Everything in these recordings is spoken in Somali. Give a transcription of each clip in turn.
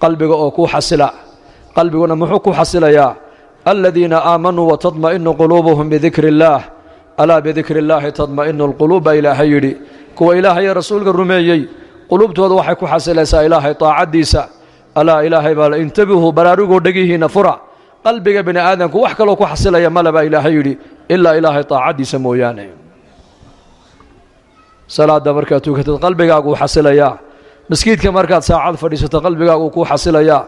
قلبك أو كو حصلا قلبك نمحو كو حصلا يا الذين آمنوا وتطمئن قلوبهم بذكر الله ألا بذكر الله تطمئن القلوب إلى هيري كو إلهي رسول الرميي قلوب توضوحي كو حصلا سا إلهي طاعة ديسا ألا إلهي بال انتبهوا براروغو دقيه نفرع قلبك بن آدم كو وحكا كو حصلا يا ملبا إلى هيري إلا إلهي طاعة ديسا موياني صلاة مركاتو كتد قلبك كو حصلا يا مسكيتك مركات ساعات فريسة قلبك كو حصلا يا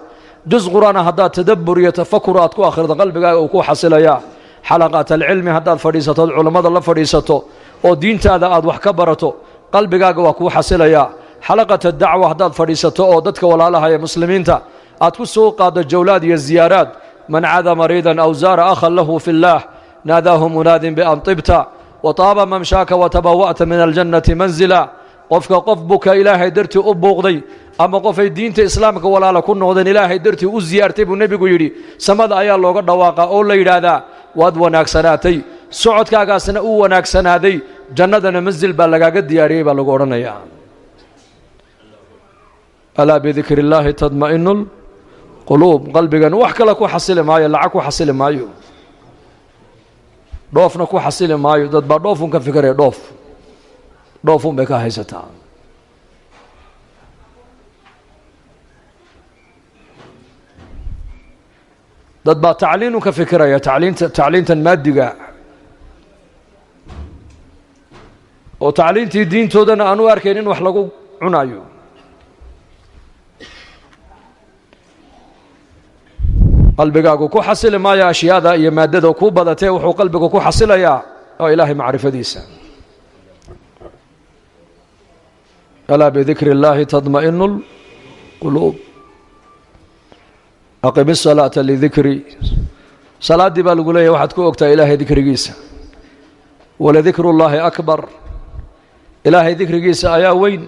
جزء قرآن هذا تدبر يتفكرات كو آخر قلبك كو حصلا يا حلقات العلم هذا فريسة العلماء الله فريسة ودين هذا أد وحكبرته قلبك كو حصلا يا حلقة الدعوة هذا فريسة أو دتك ولا لها يا مسلمين تا أتكو سوق هذا الجولات يا الزيارات من عاد مريضا أو زار أخا له في الله ناداه مناد بأن طبت وطاب ممشاك وتبوأت من الجنة منزلا قفك قفبك إلهي درتي أبوغدي أما قفي دينت إسلامك ولا لكن غدن إلهي درتي أزيارتي بالنبي يري سمد أيا الله قد واقع أولا يرادا واد وناك سناتي سعود كاغا سنة أو وناك سنادي جنة منزل بلغا قد دياري بلغورنا يا ألا بذكر الله تطمئن القلوب قلبك وحك لك وحصل مايو لعك وحصل مايو دوفنك وحصل مايو داد با دوفن كفكر دوفن بكا هيستا dad baa tacliin ka fikiraya tacliintan maadiga oo tacliintii diintoodana aanu arkayn in wax lagu cunayo qalbigaagu ku xasili maayo ashyaada iyo maadada ku badatay wuxuu qalbigu ku xasilayaa oo ilaahay macrifadiisa ala bi dhikri llahi tadma'innul qulub أقم الصلاة لذكري صلاة دي بالقولية واحد كو أكتا إلهي ذكر جيسا ولذكر الله أكبر إلهي ذكر جيسا أيا وين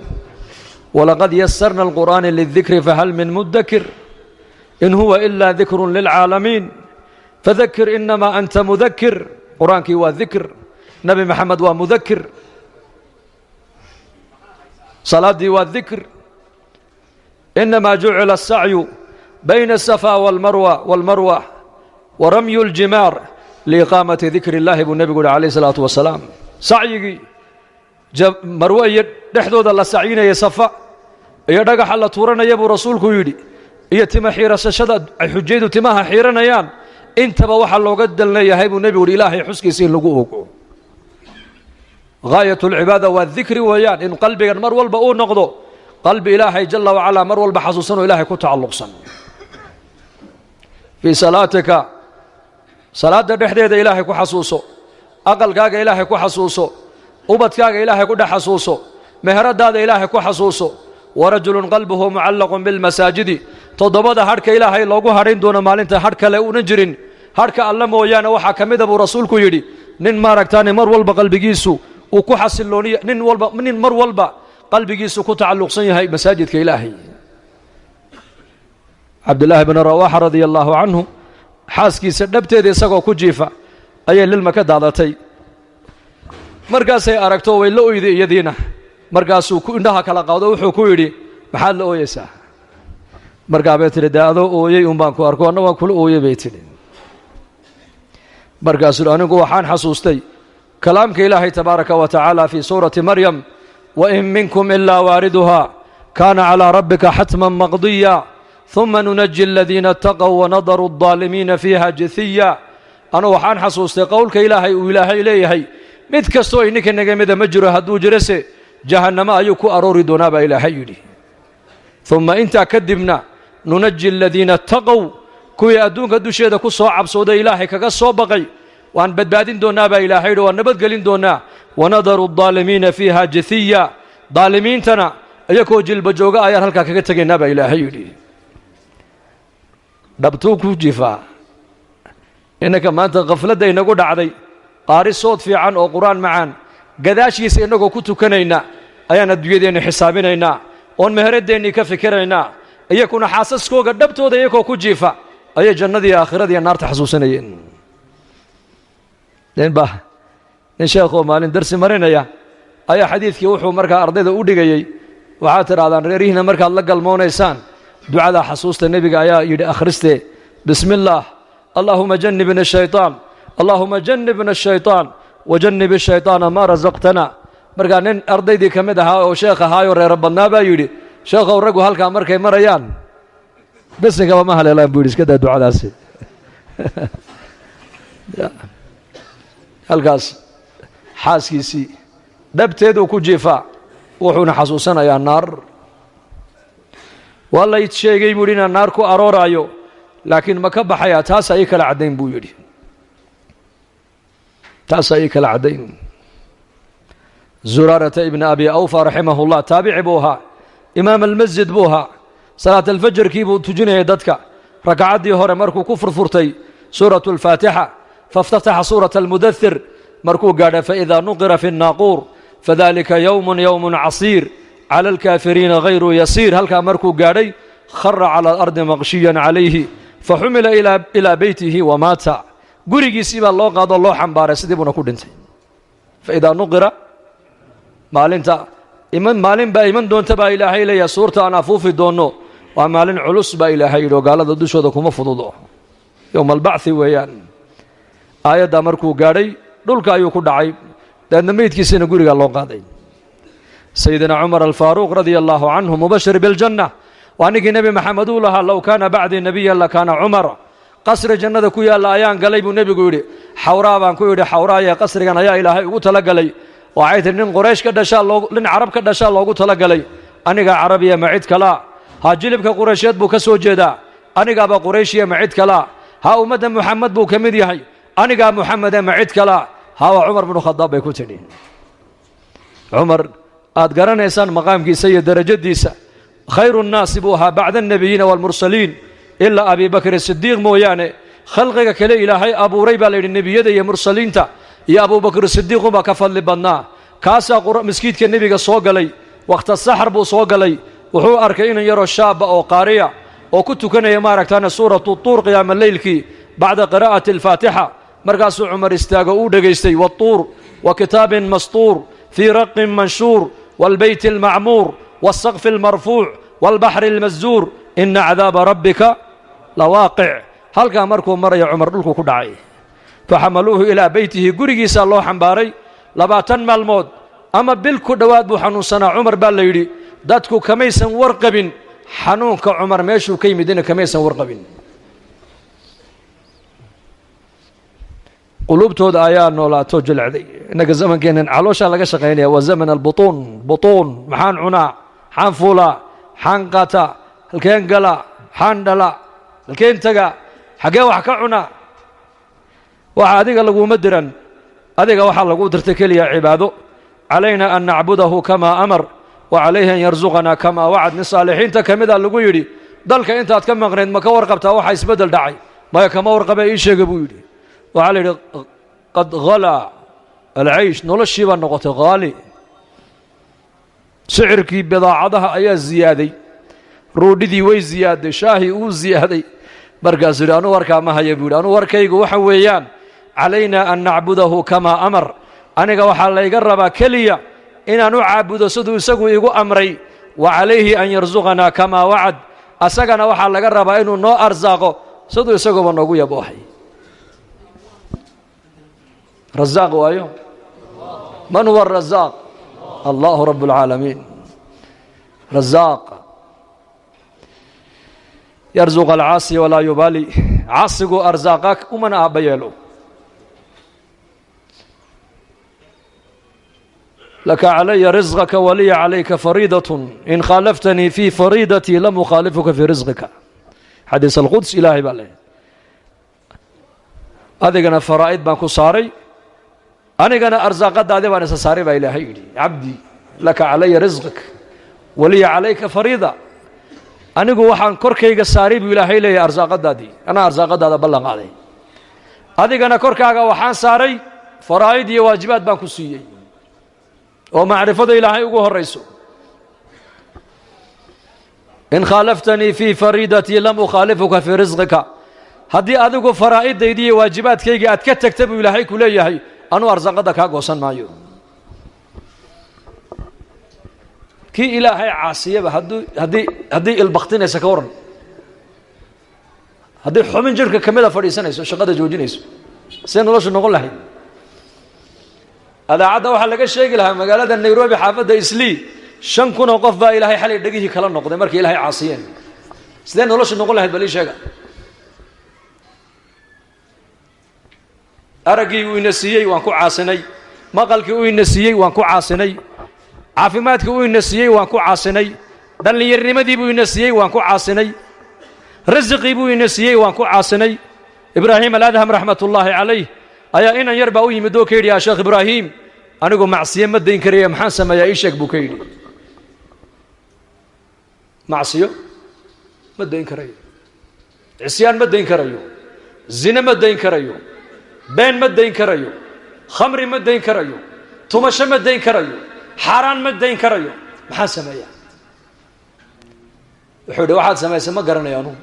ولقد يسرنا القرآن للذكر فهل من مدكر إن هو إلا ذكر للعالمين فذكر إنما أنت مذكر قرآنك هو ذكر نبي محمد هو مذكر صلاة دي والذكر إنما جعل السعي بين الصفا والمروة ورمي الجمار لإقامة ذكر الله بالنبي عليه الصلاة والسلام سعيي مروة يحدود الله سعينا يصفا يدقى حل تورنا يبو رسولك يدي يتم حيرة سشد حجيد تماها حيرنا يان انت بوحى الله قدلنا يهيب النبي والإلهي حسك يسير لقوه غاية العبادة والذكر ويان إن قلبك المروة البؤون نقضه قلب إلهي جل وعلا مروة البحث إلهي كتعلق صن في صلاتك صلاة دحديد إلهي كحسوسه أقل كاغ إلهي كحسوسه أبد كاغ إلهي كحسوسه مهرد هذا إلهي كحسوسه ورجل قلبه معلق بالمساجد تضبط حرك إلهي لوغو هرين دون مالنت حرك لو نجرين حرك الله مويانا وحا كميد ابو رسولك يدي نين ماركتاني مر والبا قلبيgiisu uu ku xasilooniyo nin mar walba qalbigiisu ku tacalluqsan yahay masaajidka ilaahay Abdullah ibn Rawaha radiyallahu anhu xaaskiisa dhabteeda isagoo ku jiifa ayay lilma ka daadatay markaasay aragto way la ooyday iyadiina markaasuu ku indhaha kala qaado wuxuu ku yiri maxaad la ooyaysaa markaa bay tiri daado ooyay baan ku arko anna waan kula ooyay bay tiri markaasuu anigu waxaan xasuustay kalaamka ilaahay tabaaraka wa taala fi suurati maryam wa in minkum illa wariduha kana ala rabbika hatman maqdiya thumma nunajji alladhina ittaqaw wa nadaru adh-dhalimin fiha jithiya ana waxaan xasuustay qowlka ilaahay uu ilaahay leeyahay mid kasto ininka naga mid ma jiro haduu jirase jahannama ayuu ku aroori doonaa baa ilaahay yiri thumma inta kadibna nunajji alladhina ittaqaw kuwi adduunka dusheeda ku soo cabsooday ilaahay kaga soo baqay waan badbaadin doonaa baa ilaahay oo nabad gelin doonaa wanadaru adh-dhalimin fiha jithiya dhalimintan ayakoo jilba jooga ayaan halka kaga tageynaa baa ilaahay yiri dhabtuu ku jifa inaka maanta qaflada inagu dhacday qaari sood fiican oo quraan macaan gadaashiisa inagoo ku tukanayna ayaan adduunyadeena xisaabinayna oo meheradeenni ka fikirayna ayakuna xaasaskooga dhabtooda ayakoo ku jifa ayay jannadii aakhirada iyo naarta xasuusanayeen leenba in sheekhu maalin darsi marinaya ayaa xadiidkii wuxuu markaa ardayda u dhigayay waxa tiraadaan reerihiina markaad la galmoonaysaan ducada xasuusta nebiga ayaa yidhi akhriste bismi illaah allaahuma jannibna shaytaan allaahuma jannibna shaytaan wajannib shaytaana maa rasaqtana markaa nin ardaydii ka mid ahaa oo sheekh ahaayoo reero badnaa baa yidhi sheekhow raggu halkaa markay marayaan besinkaba ma haleelaan buu yidhi iska daa ducadaasi halkaas xaaskiisii dhabteeduu ku jiifaa wuxuuna xasuusanayaa naar waa lay sheegay buu yidhi inaan naar ku arooraayo laakiin ma ka baxayaa taasaa ii kala caddayn buu yidhi taasaa ii kala caddayn zuraarata ibna abi awfa raximahu llah taabici buu ahaa imaam almasjid buu ahaa salaat alfajarkii buu tujinayay dadka rakacaddii hore markuu ku furfurtay suuratu alfaatixa fاftataxa suuraة almudathir markuu gaadha faidaa nuqira fi الnaaquur fadalika yowm casiir calى اlkaafiriina hayru yasiir halkaa markuu gaadhay khara calى اlardi maqshiyan calayhi faxumila ilaa beytihi wamaata gurigiisii baa loo qaadoo loo xambaaray sidii buuna ku dhintay faidaa nuqira maalinta maalin baa iman doonta baa ilaahay leeyahay suurta aan afuufi doonno waa maalin culus baa ilaahay yidhi oo gaalada dushooda kuma fududo yowma albachi weeyaan aayaddaa markuu gaadhay dhulka ayuu ku dhacay daedna meydkiisina gurigaa loo qaaday sayidina cumar alfaaruuq radia allaahu canhu mubashir biljanna waa ninkii nebi maxamed uu lahaa low kaana bacdii nebiyan lakaana cumar qasri jannada ku yaalla ayaan galay buu nebigu yidhi xawraa baan ku yidhi xawraayee qasrigan ayaa ilaahay ugu talagalay waxay tihi nin qoraysh ka dhashaa nin carab ka dhashaa loogu talagalay anigaa carabiya ma cid kalaa ha jilibka quraysheed buu ka soo jeedaa anigaaba qurayshiya ma cid kalaa ha ummadda muxamed buu ka mid yahay anigaa muxamede ma cid kalaa hawa cumar binu khadaab bay ku tidhi cumar aad garanaysaan maqaamkiisa iyo derajadiisa khayru nnaasi buu ahaa bacda annebiyiina waalmursaliin ilaa abi bakri sidiiq mooyaane khalqiga kale ilaahay abuuray baa layidhi nebiyada iyo mursaliinta iyo abubakr sidiiqunbaa ka fadli badnaa kaasaa maskiidka nebiga soo galay wakhta saxar buu soo galay wuxuu arkay inan yaroo shaaba oo qaariya oo ku tukanaya maaragtaane suuratu tuur qiyaama leylkii bacda qiraa'ati alfaatixa markaasuu cumar istaago uu dhegaystay waatuur wa kitaabin mastuur fii raqin manshuur waalbeyti almacmuur waalsaqfi almarfuuc waalbaxri almasjuur ina cadaaba rabbika lawaaqic halkaa markuu maraya cumar dhulku ku dhacay faxamaluuhu ilaa beytihi gurigiisaa loo xambaaray 20 maalmood ama bil ku dhowaad buu xanuunsanaa cumar baa la yidhi dadku kamaysan warqabin xanuunka cumar meeshuu ka yimidina kamaysan warqabin qulubtooda ayaa noolaato jilcday innaga zamankeennan calooshaa laga shaqaynaya waa zaman albutuun butuun maxaan cunaa maxaan fuulaa maxaan qaataa halkeen gala maxaan dhala halkeen taga xaggee wax ka cunaa waxa adiga laguma diran adiga waxaa lagu dirtay keliya cibaado calayna an nacbudahu kamaa amar wa calayhi an yarsuqanaa kamaa wacad nin saalixiinta ka mida lagu yidhi dalka intaad ka maqnayd ma ka warqabtaa waxa isbeddel dhacay maya kama warqabee ii sheega buu yidhi waxaa la yidhi qad halaa alcaysh noloshii baa noqotay haali sicirkii bidaacadaha ayaa ziyaaday roodhidii way ziyaaday shaahii uu ziyaaday markaasuu yidhi anuu warkaa ma haya buu yidhi anuu warkaygu waxa weeyaan calayna an nacbudahu kamaa amar aniga waxaa layga rabaa keliya inaan u caabudo siduu isagu igu amray wa calayhi an yarsuqanaa kamaa wacad asagana waxaa laga rabaa inuu noo arsaaqo siduu isaguba noogu yaboohay razaaq waayo man huwa arazaaq allahu rabb اlcaalamiin razaaq yarzuq alcaasi walaa yubaali caasigu arsaaqa umana aabba yeelo laka calaya risqaka waliya calayka fariidaة in khaalaftanii fii fariidatii lam ukhaalifuka fii risqika xadiis alquds ilaahay baa leehay adigana faraa'id baan ku saaray anigana arsaaqadaadi baan isa saaray baa ilaahay yidhi cabdi laka calaya risqak waliya calayka fariida anigu waxaan korkayga saaray buu ilaahay leeyahay arsaaqadaadii anaa arsaaqadaada ballan qaaday adigana korkaaga waxaan saaray faraa'id iyo waajibaad baan ku siiyey oo macrifada ilaahay ugu horayso in khaalaftanii fii fariidatii lam ukhaalifuka fii risqika haddii adigu faraa'idaydi iyo waajibaadkayga aad ka tagta buu ilaahay ku leeyahay anuu arsaaqada kaa goosan maayo كي إلهي عاصية هدي البختين يسكورن هدي حمن جرك كملة فريسانيس وشقادة جوجينيس سين الله شو نقول لهي هذا عدا واحد لقى شيء لها مقالة النيروبي حافظة إسلي شن كنا وقف بقى إلهي حلي دقيه كلام نقطة مركي إلهي عاصيين سين الله شو نقول لهي بلي شيء أرجي وينسيي وانكو عاصني مقالك وينسيي وانكو عاصني عافيماتك وينسيي وانكو عاصني دلني الرمدي وينسيي وانكو عاصني رزقي وينسيي وانكو عاصني إبراهيم الأدهم رحمة الله عليه أيا إن يربا ويمدو كيري يا شيخ إبراهيم أنا أقول معصية مدين كريم حسن يا إيشك بوكيري معصية مدين كريم عصيان مدين كريم زنا مدين كريم بين مدين كريم خمر مدين كريم تمشى مدين كريم حرام مدين كريم محاسن يا وحده واحد سما سما قرنا يا نو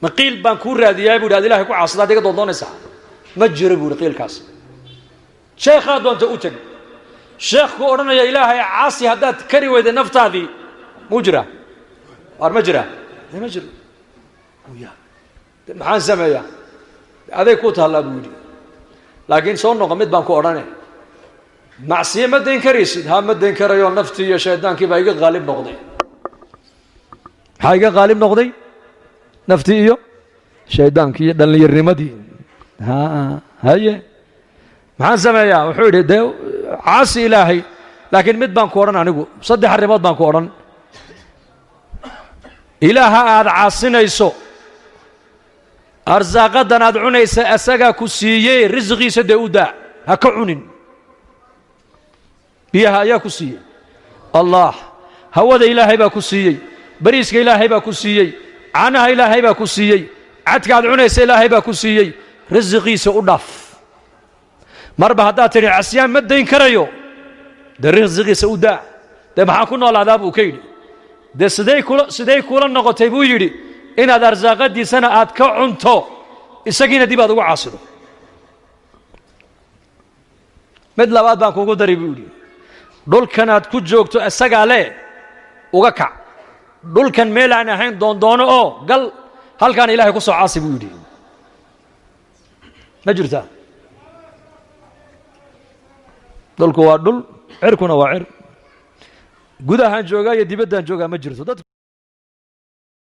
مقيل بانكور هذه يا ابو هذه الله يكون عصلا ديك دونيسا ما جربوا قيل كاس شيخ هذا انت اوتك شيخ قرنا يا الهي عاصي هدات كري ويد نفط هذه مجرى ار مجرى مجرى ويا محان سمايا هذا كوت هلا بودي لكن سون نقمد بانكو قرنا معصيه ما دين كريس ها ما دين كريو نفتي يا شيطان كي بايغ غالب نقضي حاجه غالب نقضي نفتي إيو شيطان كي دلني الرمدي هاي محان سمايا وحوري ديو عاصي إلهي لكن مد بان كورن عنيقو صدح الرماد بان كورن إلها هذا عاصينا يسو أرزاقا داناد عنيسا أساقا كسيي رزقي سدعودا هكا عنين بيها يا كسيي الله هو ذا إلهي با كسيي بريسك إلهي با كسيي عنها إلهي با كسيي عدك على عنيس إلهي با كسيي رزقي سأضاف مربع هذا تري عسيان مدين كريو ده رزقي سأودا ده بحاكونا العذاب وكيدي ده سدي كولا نقطي بو يدي إن هذا رزاقات دي سنة آتكا عنتو إساقين دي بعد وعاصرو مد لباد بانكو قدري بيولي دول كانت كجوكتو أساق عليه وغاكع دول كان ميلان هين دون قال هل كان إلهي كسو عاصي بيولي نجرتا دول كوا دول عركونا وعر قدها هان جوغا يدي بدان جوغا مجرتو